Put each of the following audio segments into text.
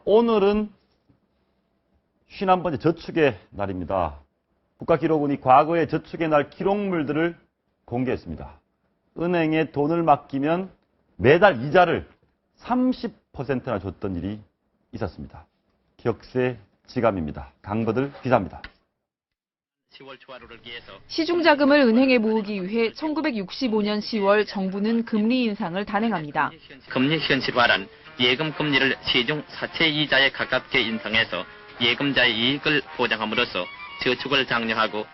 오늘은 51번째 저축의 날입니다. 국가기록원이 과거의 저축의 날 기록물들을 공개했습니다. 은행에 돈을 맡기면 매달 이자를 30%나 줬던 일이 있었습니다. 격세지감입니다. 강버들 기자입니다. 시중자금을 은행에 모으기 위해 1965년 10월 정부는 금리 인상을 단행합니다. 금리 현실화란 예금 금리를 시중 사채 이자에 가깝게 인상해서 예금자의 이익을 보장함으로써 저축을 장려하고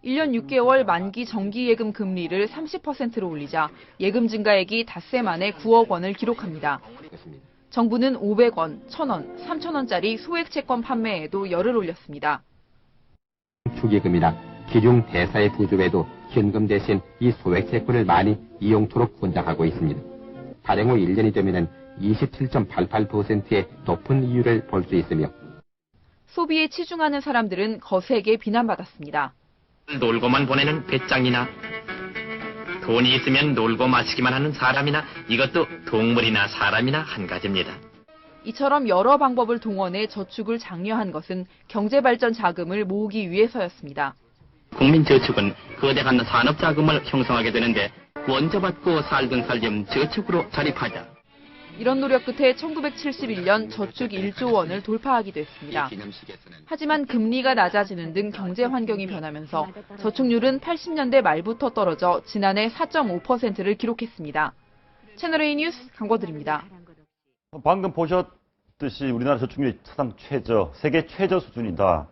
1년 6개월 만기 정기예금 금리를 30%로 올리자 예금 증가액이 닷새 만에 9억 원을 기록합니다. 정부는 500원, 1,000원, 3,000원짜리 소액 채권 판매에도 열을 올렸습니다. 축의금이나 기중 대사의 부조에도 현금 대신 이 소액 채권을 많이 이용토록 권장하고 있습니다. 발행 후 1년이 되면 27.88%의 높은 이율을 볼 수 있으며 소비에 치중하는 사람들은 거세게 비난받았습니다. 놀고만 보내는 배짱이나 돈이 있으면 놀고 마시기만 하는 사람이나 이것도 동물이나 사람이나 한 가지입니다. 이처럼 여러 방법을 동원해 저축을 장려한 것은 경제발전 자금을 모으기 위해서였습니다. 국민저축은 거대한 산업자금을 형성하게 되는데 원자 받고 살던 살렴 저축으로 자립하자. 이런 노력 끝에 1971년 저축 1조 원을 돌파하기도 했습니다. 하지만 금리가 낮아지는 등 경제 환경이 변하면서 저축률은 80년대 말부터 떨어져 지난해 4.5%를 기록했습니다. 채널A 뉴스 강버들입니다. 방금 보셨듯이 우리나라 저축률이 사상 최저, 세계 최저 수준이다.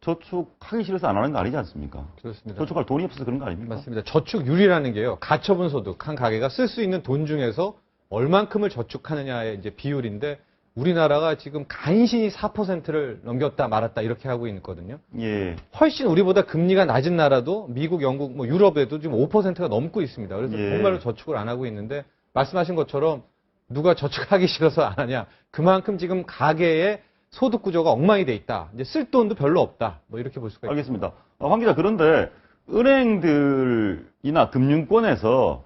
저축하기 싫어서 안 하는 거 아니지 않습니까? 그렇습니다. 저축할 돈이 없어서 그런 거 아닙니까? 맞습니다. 저축률이라는 게요. 가처분 소득, 한 가게가 쓸 수 있는 돈 중에서 얼만큼을 저축하느냐의 이제 비율인데 우리나라가 지금 간신히 4%를 넘겼다 말았다 이렇게 하고 있거든요. 예. 훨씬 우리보다 금리가 낮은 나라도 미국, 영국, 뭐 유럽에도 지금 5%가 넘고 있습니다. 그래서 예. 정말로 저축을 안 하고 있는데 말씀하신 것처럼 누가 저축하기 싫어서 안 하냐. 그만큼 지금 가계의 소득 구조가 엉망이 돼 있다. 이제 쓸 돈도 별로 없다. 뭐 이렇게 볼 수가 있습니다. 알겠습니다. 황 기자, 그런데 은행들이나 금융권에서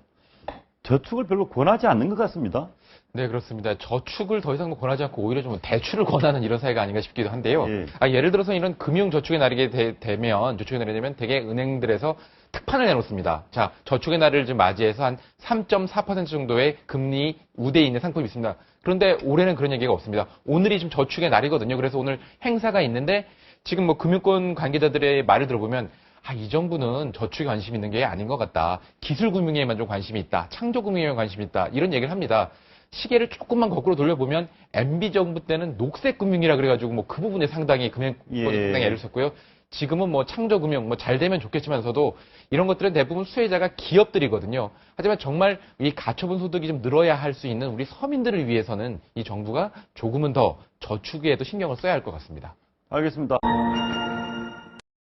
저축을 별로 권하지 않는 것 같습니다. 네, 그렇습니다. 저축을 더 이상 권하지 않고 오히려 좀 대출을 권하는 이런 사회가 아닌가 싶기도 한데요. 예. 예를 들어서 이런 금융 저축의 날이 되면 저축의 날이 되면 대개 은행들에서 특판을 내놓습니다. 자, 저축의 날을 좀 맞이해서 한 3.4% 정도의 금리 우대에 있는 상품이 있습니다. 그런데 올해는 그런 얘기가 없습니다. 오늘이 좀 저축의 날이거든요. 그래서 오늘 행사가 있는데 지금 뭐 금융권 관계자들의 말을 들어보면 이 정부는 저축에 관심 있는 게 아닌 것 같다. 기술금융에만 좀 관심이 있다. 창조금융에만 관심이 있다. 이런 얘기를 합니다. 시계를 조금만 거꾸로 돌려보면 MB 정부 때는 녹색금융이라 그래가지고 뭐 그 부분에 상당히 금융권이 상당히 애를 썼고요. 지금은 뭐 창조금융 뭐 잘 되면 좋겠지만서도 이런 것들은 대부분 수혜자가 기업들이거든요. 하지만 정말 이 가처분 소득이 좀 늘어야 할 수 있는 우리 서민들을 위해서는 이 정부가 조금은 더 저축에도 신경을 써야 할 것 같습니다. 알겠습니다.